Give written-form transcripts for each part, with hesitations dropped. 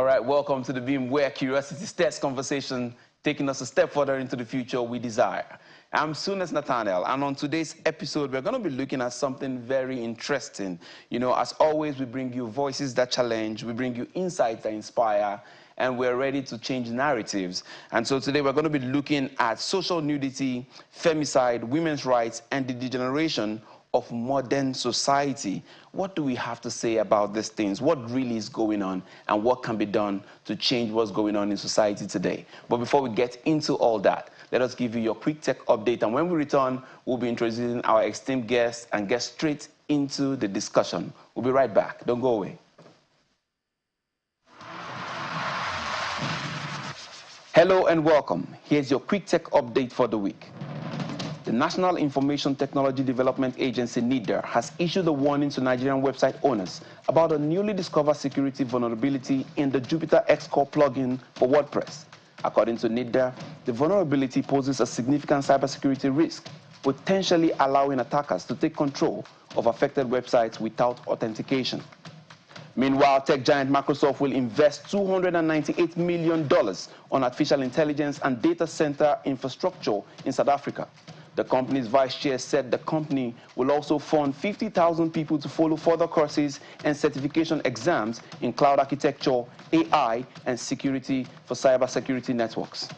All right, welcome to the Beam, where curiosity starts conversation, taking us a step further into the future we desire. I'm Sunas Nathaniel, and on today's episode, we're going to be looking at something very interesting. You know, as always, we bring you voices that challenge, we bring you insights that inspire, and we're ready to change narratives. And so today, we're going to be looking at social nudity, femicide, women's rights, and the degeneration of modern society. What do we have to say about these things? What really is going on, and what can be done to change what's going on in society today? But before we get into all that, let us give you your quick tech update, and when we return, we'll be introducing our esteemed guests and get straight into the discussion. We'll be right back. Don't go away. Hello and welcome. Here's your quick tech update for the week. The National Information Technology Development Agency, NIDA, has issued a warning to Nigerian website owners about a newly discovered security vulnerability in the Jupyter Xcore plugin for WordPress. According to NIDA, the vulnerability poses a significant cybersecurity risk, potentially allowing attackers to take control of affected websites without authentication. Meanwhile, tech giant Microsoft will invest $298 million on artificial intelligence and data center infrastructure in South Africa. The company's vice chair said the company will also fund 50,000 people to follow further courses and certification exams in cloud architecture, AI, and security for cybersecurity networks.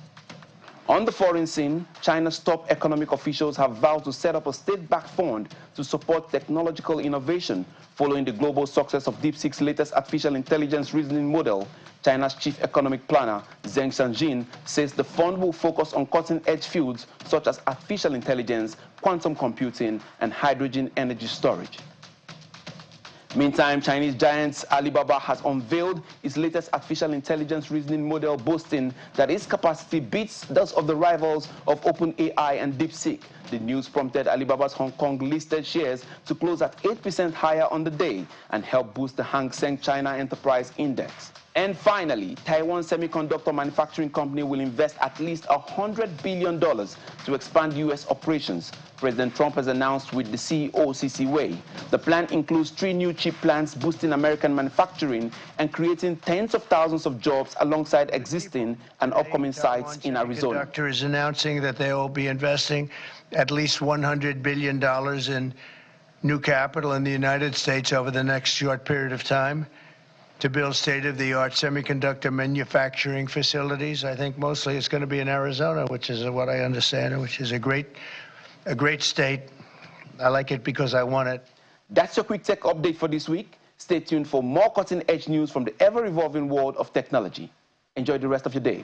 On the foreign scene, China's top economic officials have vowed to set up a state-backed fund to support technological innovation following the global success of DeepSeek's latest artificial intelligence reasoning model. China's chief economic planner, Zheng Xianjin, says the fund will focus on cutting-edge fields such as artificial intelligence, quantum computing, and hydrogen energy storage. Meantime, Chinese giant Alibaba has unveiled its latest artificial intelligence reasoning model, boasting that its capacity beats those of the rivals of OpenAI and DeepSeek. The news prompted Alibaba's Hong Kong-listed shares to close at 8% higher on the day and help boost the Hang Seng China Enterprise Index. And finally, Taiwan Semiconductor Manufacturing Company will invest at least $100 billion to expand U.S. operations. President Trump has announced with the CEO, CC Wei. The plan includes 3 new chip plants, boosting American manufacturing and creating tens of thousands of jobs alongside existing and upcoming sites in Arizona. Semiconductor is announcing that they will be investing at least $100 billion in new capital in the United States over the next short period of time to build state-of-the-art semiconductor manufacturing facilities. I think mostly it's going to be in Arizona, which is what I understand, which is a great state. I like it because I want it. That's your quick tech update for this week. Stay tuned for more cutting-edge news from the ever-evolving world of technology. Enjoy the rest of your day.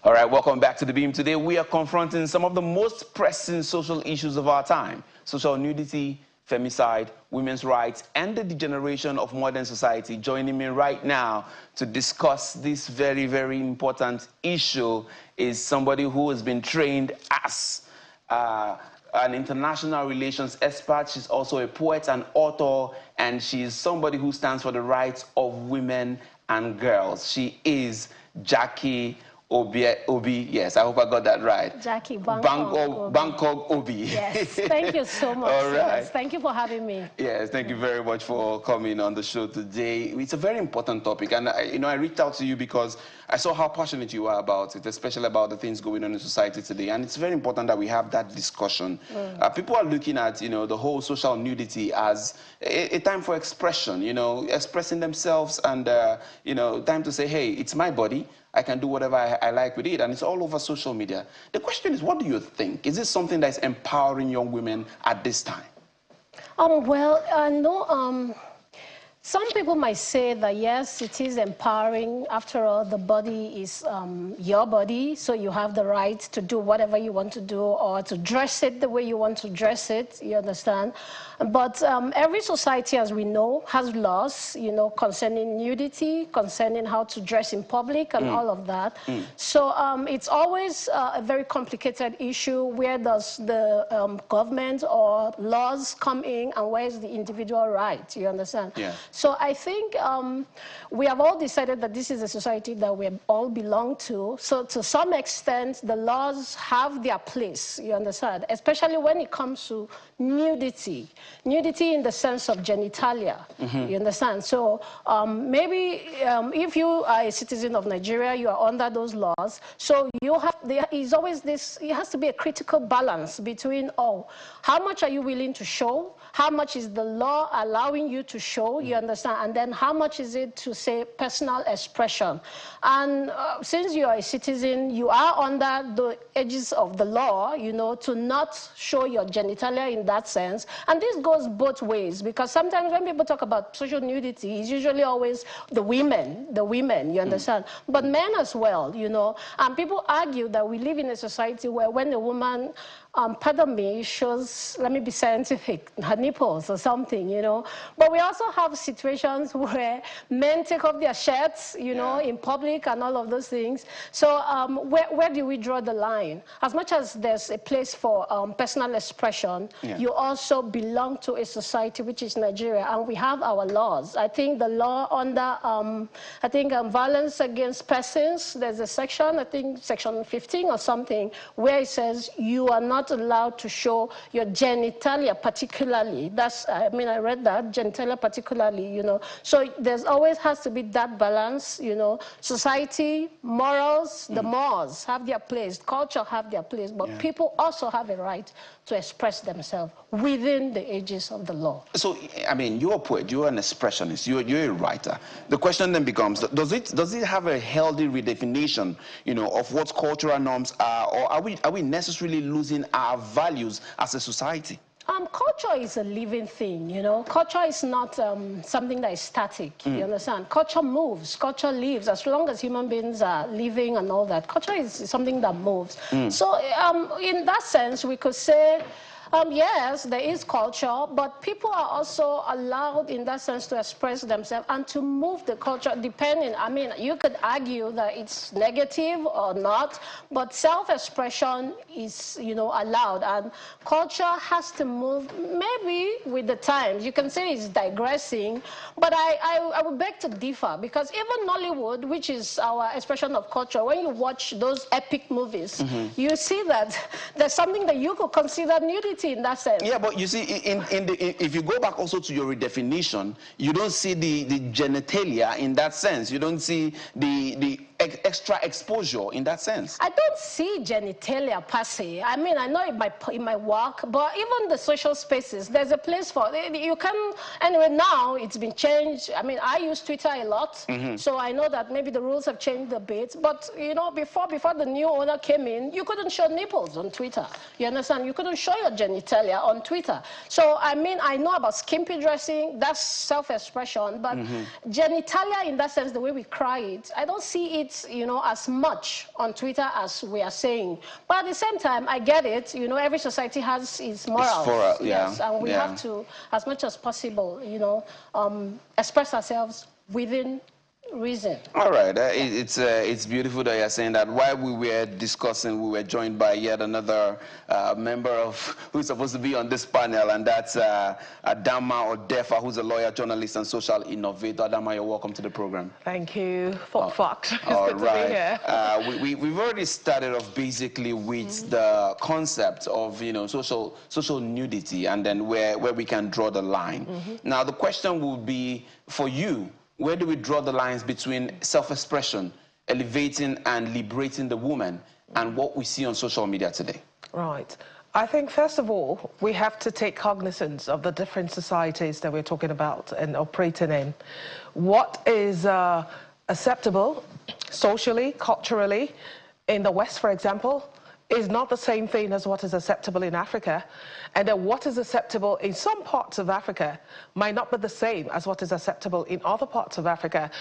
All right, welcome back to The Beam. Today we are confronting some of the most pressing social issues of our time: social nudity, femicide, women's rights, and the degeneration of modern society. Joining me right now to discuss this very, very important issue is somebody who has been trained as an international relations expert. She's also a poet and author, and she's somebody who stands for the rights of women and girls. She is Jackie Obi, yes, I hope I got that right. Jackie Bangkok Obi. Yes, thank you so much. All right. Yes, thank you for having me. Yes, thank you very much for coming on the show today. It's a very important topic, and I reached out to you because I saw how passionate you are about it, especially about the things going on in society today, and it's very important that we have that discussion. People are looking at, the whole social nudity as a time for expression, expressing themselves, and, time to say, hey, it's my body. I can do whatever I like with it, and it's all over social media. The question is, what do you think? Is this something that's empowering young women at this time? Some people might say that, yes, it is empowering. After all, the body is your body, so you have the right to do whatever you want to do or to dress it the way you want to dress it, you understand? But every society, as we know, has laws, concerning nudity, concerning how to dress in public and all of that. So it's always a very complicated issue. Where does the government or laws come in, and where is the individual right, you understand? Yeah. So I think we have all decided that this is a society that we all belong to. So to some extent, the laws have their place, you understand, especially when it comes to nudity. Nudity in the sense of genitalia, you understand? So maybe if you are a citizen of Nigeria, you are under those laws. So you have, there is always this, it has to be a critical balance between, how much are you willing to show? How much is the law allowing you to show, you understand? And then how much is it to say personal expression? And since you are a citizen, you are under the edges of the law, you know, to not show your genitalia in that sense. And this goes both ways, because sometimes when people talk about social nudity, it's usually always the women, you understand? But men as well, you know. And people argue that we live in a society where when a woman, pardon me, shows, let me be scientific, her nipples or something, you know. But we also have situations where men take off their shirts, you know, in public and all of those things. So where do we draw the line? As much as there's a place for personal expression, you also belong to a society which is Nigeria, and we have our laws. I think the law under, I think violence against persons, there's a section, I think section 15 or something, where it says you are not allowed to show your genitalia particularly. That's, I mean, I read that, genitalia particularly, you know. So there's always has to be that balance, you know. Society, morals, the mores have their place, culture have their place, but people also have a right to express themselves within the ages of the law. So, I mean, you're a poet, you're an expressionist, you're a writer. The question then becomes, does it have a healthy redefinition, you know, of what cultural norms are, or are we necessarily losing our values as a society? Culture is a living thing, you know. Culture is not something that is static, you understand? Culture moves, culture lives. As long as human beings are living and all that, culture is something that moves. So in that sense, we could say, yes, there is culture, but people are also allowed in that sense to express themselves and to move the culture depending. I mean, you could argue that it's negative or not, but self-expression is, you know, allowed, and culture has to move maybe with the times. You can say it's digressing, but I would beg to differ, because even Nollywood, which is our expression of culture, when you watch those epic movies, you see that there's something that you could consider nudity in that sense. Yeah, but you see, if you go back also to your redefinition, you don't see the genitalia in that sense. You don't see the extra exposure in that sense. I don't see genitalia per se. I mean, I know in my work, but even the social spaces, there's a place for it. You can, anyway, now it's been changed. I mean, I use Twitter a lot, so I know that maybe the rules have changed a bit. But, you know, before the new owner came in, you couldn't show nipples on Twitter. You understand? You couldn't show your genitalia on Twitter. So, I mean, I know about skimpy dressing, that's self-expression, but genitalia in that sense, the way we cry it, I don't see it, you know, as much on Twitter as we are saying. But at the same time, I get it, you know, every society has its morals. Yes, and we have to, as much as possible, you know, express ourselves within reason. All right, it's beautiful that you're saying that. While we were discussing, we were joined by yet another member of who's supposed to be on this panel, and that's Adama Odefa, who's a lawyer, journalist, and social innovator. Adama, you're welcome to the program. Thank you. It's good to be here. We've already started off basically with the concept of, you know, social nudity, and then where we can draw the line. Now, the question will be for you. Where do we draw the lines between self-expression, elevating and liberating the woman, and what we see on social media today? Right. I think, first of all, we have to take cognizance of the different societies that we're talking about and operating in. What is acceptable socially, culturally, in the West, for example, is not the same thing as what is acceptable in Africa, and that what is acceptable in some parts of Africa might not be the same as what is acceptable in other parts of Africa.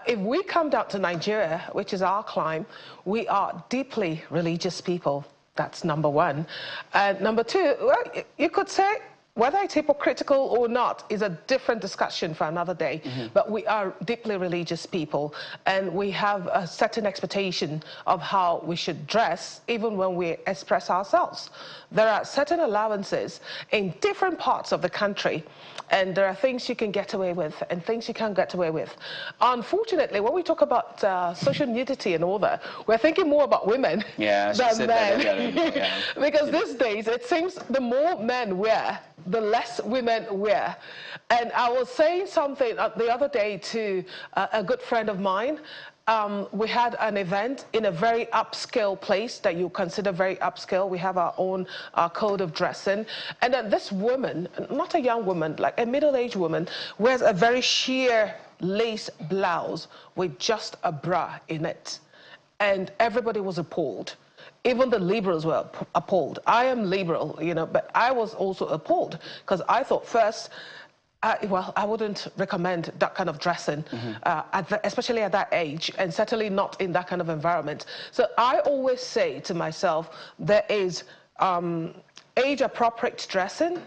If we come down to Nigeria, which is our clime, we are deeply religious people. That's number one. And number two, well, you could say whether it's hypocritical or not is a different discussion for another day. But we are deeply religious people, and we have a certain expectation of how we should dress, even when we express ourselves. There are certain allowances in different parts of the country, and there are things you can get away with and things you can't get away with. Unfortunately, when we talk about social nudity and all that, we're thinking more about women than men. Because these days, it seems the more men wear, the less women wear. And I was saying something the other day to a good friend of mine. We had an event in a very upscale place that you consider very upscale. We have our own code of dressing. And then this woman, not a young woman, like a middle-aged woman, wears a very sheer lace blouse with just a bra in it. And everybody was appalled. Even the liberals were appalled. I am liberal, you know, but I was also appalled because I thought first, well, I wouldn't recommend that kind of dressing, especially at that age, and certainly not in that kind of environment. So I always say to myself, there is age-appropriate dressing,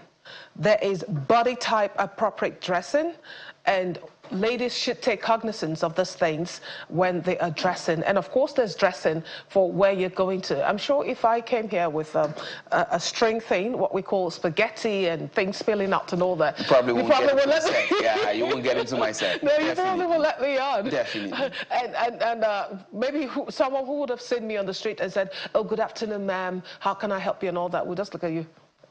there is body-type appropriate dressing, and ladies should take cognizance of these things when they are dressing. And of course, there's dressing for where you're going to. I'm sure if I came here with a string thing, what we call spaghetti and things spilling out and all that, you probably won't let me. Yeah, you won't get into my set. No, you probably won't let me on. Definitely. And maybe someone who would have seen me on the street and said, "Oh, good afternoon, ma'am. How can I help you?" and all that, would just look at you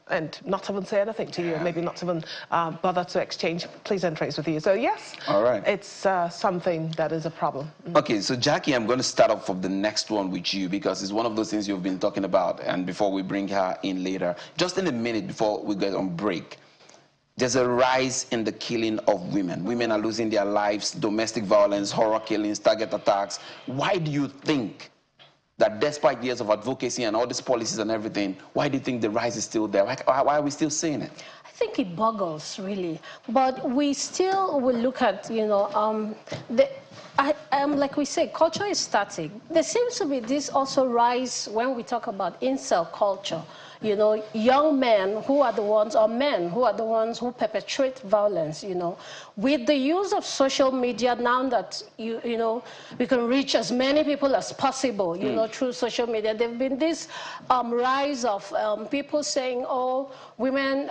and not even say anything to you, maybe not even bother to exchange pleasantries with you. So yes, all right, it's something that is a problem. Okay, so Jackie, I'm going to start off from the next one with you because it's one of those things you've been talking about, and before we bring her in later, just in a minute before we get on break, there's a rise in the killing of women. Women are losing their lives, domestic violence, horror killings, target attacks. Why do you think that despite years of advocacy and all these policies and everything, why do you think the rise is still there? Why are we still seeing it? I think it boggles, really. But we still will look at, you know, like we say, culture is static. There seems to be this also rise when we talk about incel culture. You know, young men who are the ones, or men who are the ones who perpetrate violence, you know. With the use of social media now that, you know, we can reach as many people as possible, you know, through social media. There have been this rise of people saying, oh, women,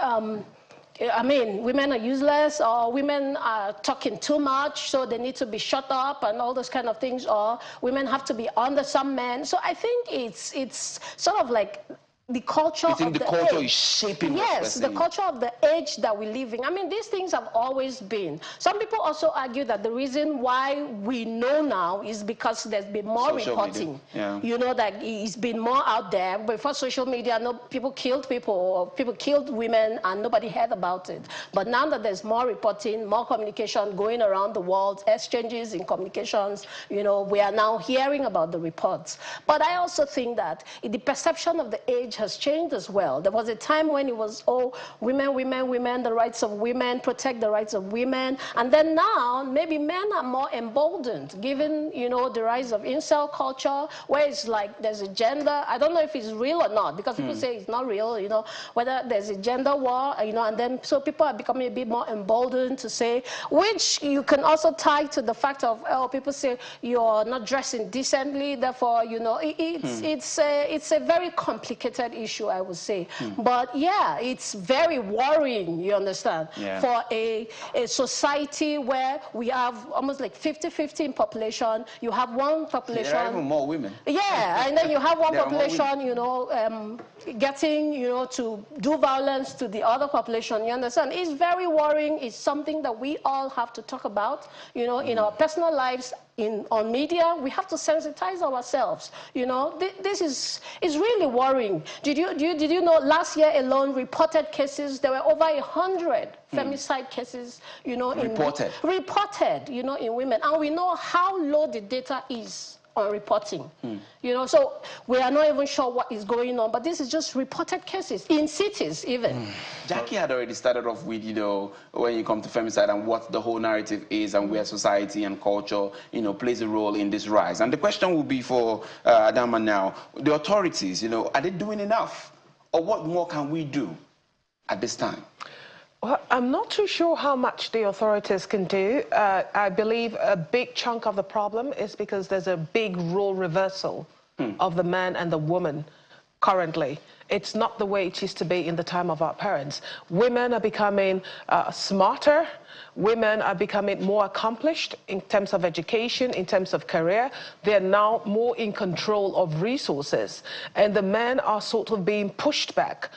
women are useless, or women are talking too much, so they need to be shut up and all those kind of things, or women have to be under some men. So I think it's sort of like the culture of the age. You think the culture is shaping? Yes, the culture of the age that we live in. I mean, these things have always been. Some people also argue that the reason why we know now is because there's been more reporting. Yeah. You know, that it's been more out there. Before social media, people killed people, or people killed women, and nobody heard about it. But now that there's more reporting, more communication going around the world, exchanges in communications, you know, we are now hearing about the reports. But I also think that the perception of the age has changed as well. There was a time when it was, oh, women, women, women, the rights of women, protect the rights of women. And then now, maybe men are more emboldened, given, you know, the rise of incel culture, where it's like there's a gender, I don't know if it's real or not, because people say it's not real, you know, whether there's a gender war, you know, and then so people are becoming a bit more emboldened to say, which you can also tie to the fact of, oh, people say you're not dressing decently, therefore, you know, it's a very complicated issue, I would say. But yeah, it's very worrying, you understand, for a society where we have almost like 50-50 in population. You have one population. There are even more women. Yeah, and then you have one population, you know, getting, you know, to do violence to the other population, you understand? It's very worrying. It's something that we all have to talk about, you know, in our personal lives. On media, we have to sensitize ourselves. You know, this is really worrying. Did you know last year alone, reported cases, there were over 100 femicide cases, you know, reported, you know, in women, and we know how low the data is on reporting. You know, so we are not even sure what is going on, but this is just reported cases in cities even. Jackie had already started off with, you know, when you come to femicide and what the whole narrative is and where society and culture, you know, plays a role in this rise. And the question will be for Adama now, the authorities, you know, are they doing enough? Or what more can we do at this time? Well, I'm not too sure how much the authorities can do. I believe a big chunk of the problem is because there's a big role reversal of the man and the woman currently. It's not the way it used to be in the time of our parents. Women are becoming smarter. Women are becoming more accomplished in terms of education, in terms of career. They're now more in control of resources. And the men are sort of being pushed back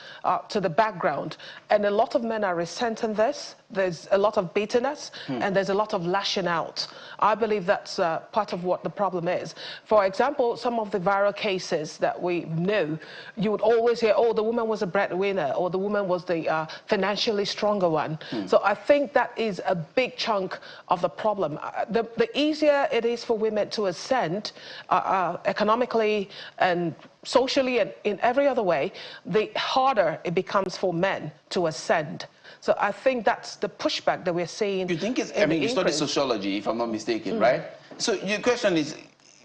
to the background. And a lot of men are resenting this. There's a lot of bitterness and there's a lot of lashing out. I believe that's part of what the problem is. For example, some of the viral cases that we know, you would always hear, oh, the woman was a breadwinner or the woman was the financially stronger one. So I think that is a big chunk of the problem. The easier it is for women to ascend economically and socially and in every other way, the harder it becomes for men to ascend. So I think that's the pushback that we're seeing. You think it's, I mean, you study sociology, if I'm not mistaken, right? So your question is,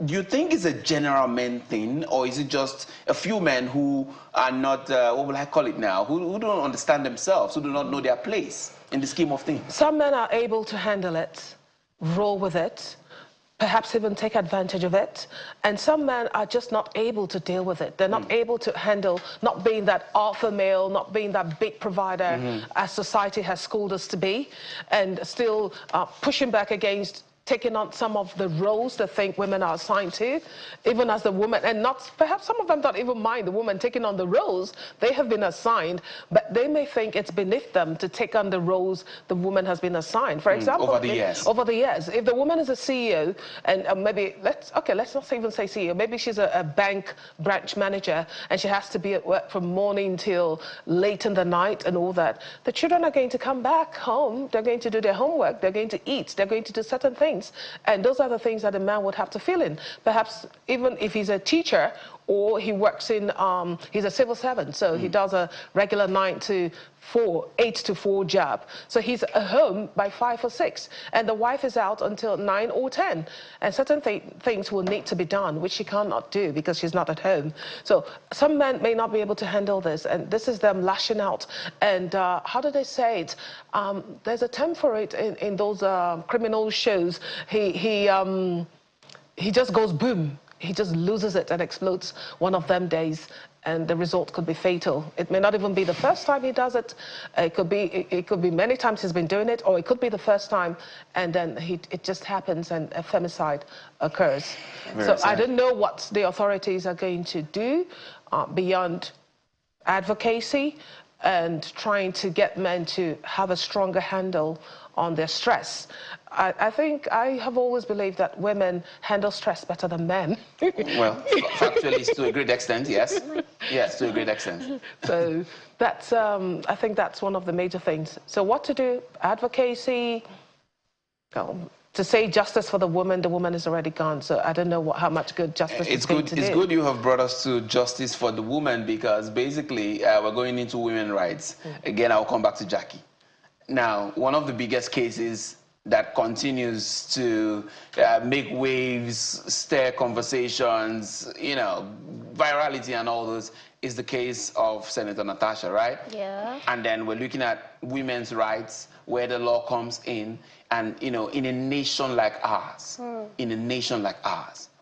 do you think it's a general men thing, or is it just a few men who are not, what will I call it now, who don't understand themselves, who do not know their place in the scheme of things? Some men are able to handle it, roll with it, perhaps even take advantage of it. And some men are just not able to deal with it. They're not able to handle not being that alpha male, not being that big provider as society has schooled us to be, and still pushing back against taking on some of the roles they think women are assigned to, even as the woman, and not, perhaps some of them don't even mind the woman taking on the roles they have been assigned, but they may think it's beneath them to take on the roles the woman has been assigned. For example, over the years. If the woman is a CEO, and maybe, let's not even say CEO, maybe she's a bank branch manager, and she has to be at work from morning till late in the night and all that, the children are going to come back home, they're going to do their homework, they're going to eat, they're going to do certain things. And those are the things that a man would have to fill in. Perhaps even if he's a teacher or he works in, he's a civil servant, so he does a regular 9 to 4, 8 to 4 job. So he's at home by 5 or 6, and the wife is out until 9 or 10. And certain things will need to be done, which she cannot do because she's not at home. So some men may not be able to handle this, and this is them lashing out. And how do they say it? There's a term for it in those criminal shows. He just goes boom. He just loses it and explodes one of them days, and the result could be fatal. It may not even be the first time he does it. It could be many times he's been doing it, or it could be the first time, and then it just happens and a femicide occurs. So I don't know what the authorities are going to do beyond advocacy and trying to get men to have a stronger handle on their stress. I think I have always believed that women handle stress better than men. Well, factually, to a great extent, yes. Yes, to a great extent. So that's, I think that's one of the major things. So what to do? Advocacy. To say justice for the woman is already gone. So I don't know how much good justice is going to do. It's good you have brought us to justice for the woman, because basically we're going into women's rights. Again, I'll come back to Jackie. Now, one of the biggest cases that continues to make waves, stir conversations, you know, virality and all those, is the case of Senator Natasha, right? Yeah. And then we're looking at women's rights, where the law comes in, and, you know, in a nation like ours,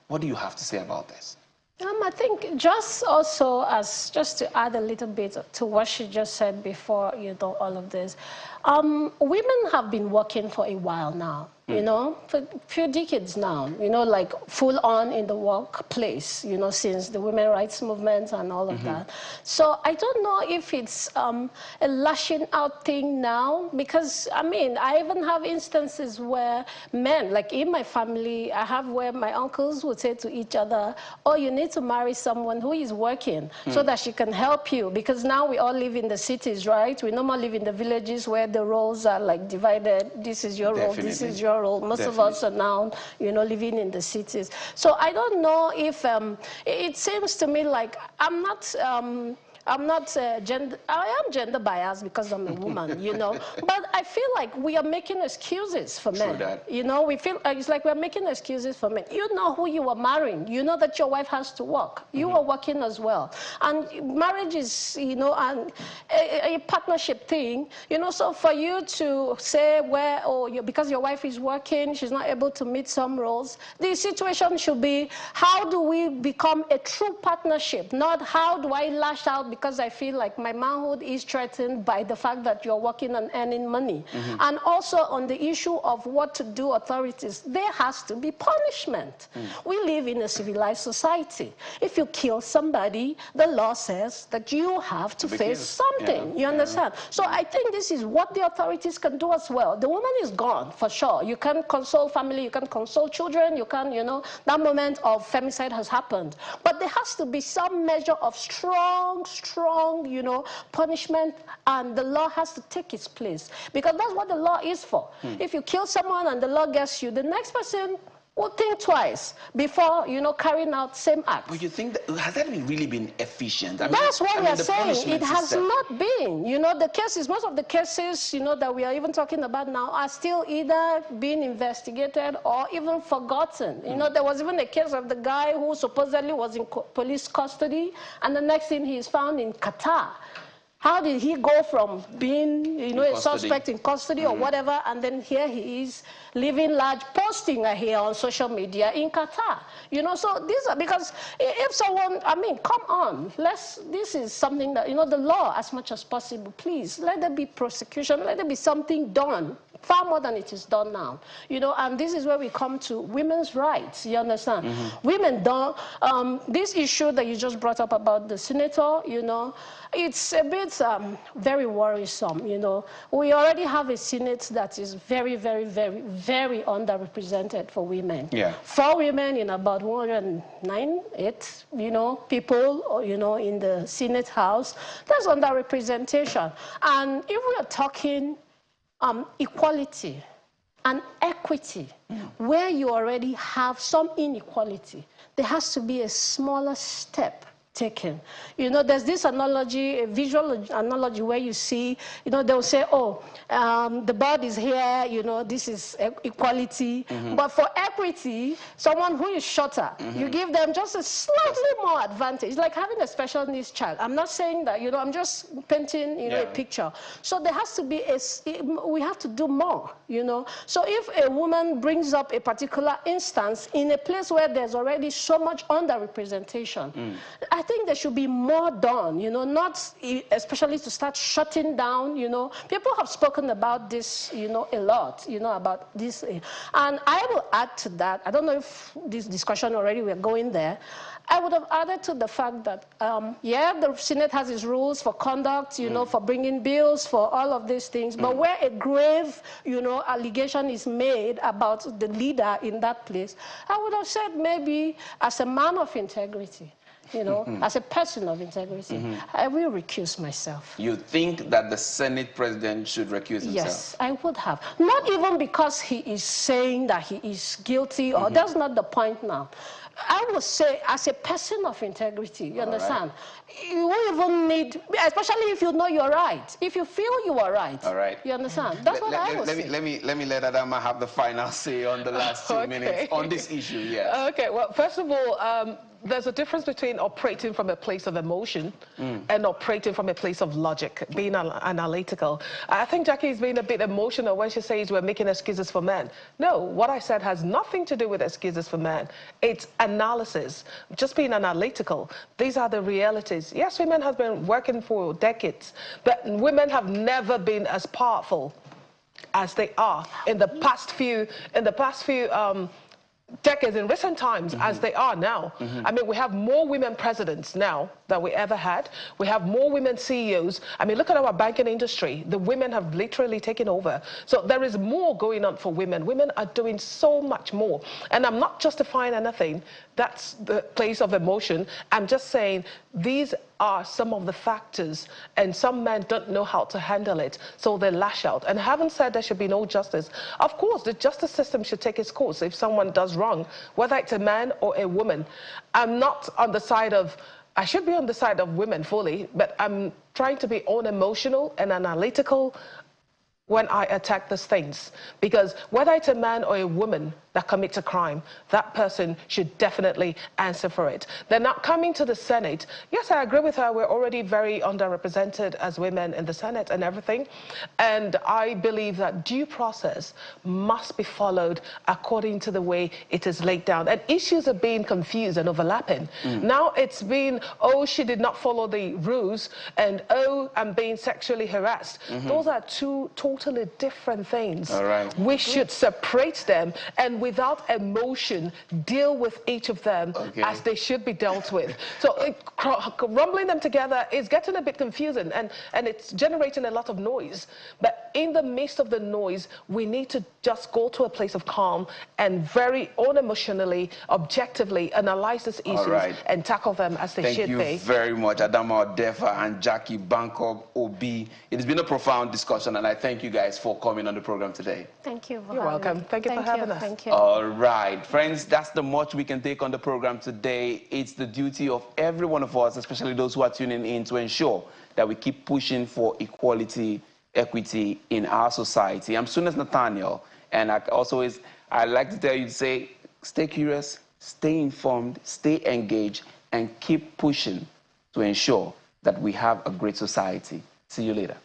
what do you have to say about this? I think just also just to add a little bit to what she just said before, you know, all of this, women have been working for a while now, you know, for a few decades now, you know, like full on in the workplace, you know, since the women's rights movement and all of that. So I don't know if it's a lashing out thing now, because, I mean, I even have instances where men, like in my family, I have where my uncles would say to each other, oh, you need to marry someone who is working so that she can help you, because now we all live in the cities, right? We normally live in the villages where the roles are like divided. This is your role, this is your role. Most of us are now, you know, living in the cities. So I don't know if, it seems to me like I'm not I'm not I am gender biased because I'm a woman, you know. But I feel like we are making excuses for men. You know, we feel it's like we're making excuses for men. You know who you are marrying. You know that your wife has to work. You are working as well. And marriage is, you know, a partnership thing. You know, so for you to say because your wife is working, she's not able to meet some roles, the situation should be, how do we become a true partnership? Not how do I lash out because I feel like my manhood is threatened by the fact that you're working and earning money. And also on the issue of what to do, authorities, there has to be punishment. We live in a civilized society. If you kill somebody, the law says that you have to face something. You understand? So I think this is what the authorities can do as well. The woman is gone, for sure. You can console family, you can console children, you can, you know, that moment of femicide has happened. But there has to be some measure of strong, you know, punishment, and the law has to take its place. Because that's what the law is for. If you kill someone and the law gets you, the next person will think twice before, you know, carrying out same act. But you think that, has that really been efficient? I mean, that's what we are saying. It has not been. You know, the cases, most of the cases, you know, that we are even talking about now are still either being investigated or even forgotten. You know, there was even a case of the guy who supposedly was in police custody, and the next thing he is found in Qatar. How did he go from being, you know, a suspect in custody or whatever, and then here he is living large, posting here on social media in Qatar? You know, so these are, because if someone, I mean, come on, this is something that, you know, the law as much as possible, please, let there be prosecution, let there be something done. Far more than it is done now, you know, and this is where we come to women's rights, you understand? Women don't, this issue that you just brought up about the senator, you know, it's a bit very worrisome, you know. We already have a Senate that is very, very, very, very underrepresented for women. 4 women in about 108, you know, people, you know, in the Senate House. That's underrepresentation. And if we are talking equality and equity, where you already have some inequality, there has to be a smaller step taken. You know, there's this analogy, a visual analogy where you see, you know, they'll say, oh, the bird is here, you know, this is equality. But for equity, someone who is shorter, you give them just a slightly more advantage. It's like having a special needs child. I'm not saying that, you know, I'm just painting, you know, a picture. So there has to be we have to do more, you know. So if a woman brings up a particular instance in a place where there's already so much underrepresentation, I think there should be more done, you know, not especially to start shutting down, you know. People have spoken about this, you know, a lot, you know, about this. And I will add to that, I don't know if this discussion already we're going there, I would have added to the fact that, yeah, the Senate has its rules for conduct, you know, for bringing bills, for all of these things. But where a grave, you know, allegation is made about the leader in that place, I would have said maybe as a man of integrity, you know, as a person of integrity, I will recuse myself. You think that the Senate president should recuse himself? Yes, I would have. Not even because he is saying that he is guilty, or that's not the point now. I would say, as a person of integrity, you understand? You won't even need, especially if you know you're right. If you feel you are right, you understand? That's what I would say. Let me let Adama have the final say on the last 2 minutes on this issue, yes. Okay, well, first of all, there's a difference between operating from a place of emotion and operating from a place of logic, being analytical. I think Jackie is being a bit emotional when she says we're making excuses for men. No, what I said has nothing to do with excuses for men. It's analysis, just being analytical. These are the realities. Yes, women have been working for decades, but women have never been as powerful as they are in the past few decades, in recent times, as they are now. I mean, we have more women presidents now than we ever had. We have more women CEOs. I mean, look at our banking industry. The women have literally taken over. So there is more going on for women. Women are doing so much more. And I'm not justifying anything. That's the place of emotion. I'm just saying these are some of the factors, and some men don't know how to handle it, so they lash out. And I haven't said there should be no justice. Of course, the justice system should take its course if someone does wrong, whether it's a man or a woman. I'm not on the side of I should be on the side of women fully, but I'm trying to be unemotional and analytical when I attack these things. Because whether it's a man or a woman that commits a crime, that person should definitely answer for it. They're not coming to the Senate. Yes, I agree with her. We're already very underrepresented as women in the Senate and everything. And I believe that due process must be followed according to the way it is laid down. And issues are being confused and overlapping. Now it's been, oh, she did not follow the rules, and oh, I'm being sexually harassed. Those are two totally different things. All right. We should separate them and without emotion deal with each of them as they should be dealt with. So rumbling them together is getting a bit confusing, and it's generating a lot of noise. But in the midst of the noise, we need to just go to a place of calm and very unemotionally, objectively analyze these issues and tackle them as they should be. Thank you very much, Adama Odefa and Jackie Bangkok Obi. It has been a profound discussion, and I thank you guys for coming on the program today. Thank you for You're welcome. Thank you for having us. Thank you. All right, friends, that's the much we can take on the program today. It's the duty of every one of us, especially those who are tuning in, to ensure that we keep pushing for equality, equity in our society. I'm Sunas Nathaniel, and I like to tell you to say, stay curious, stay informed, stay engaged, and keep pushing to ensure that we have a great society. See you later.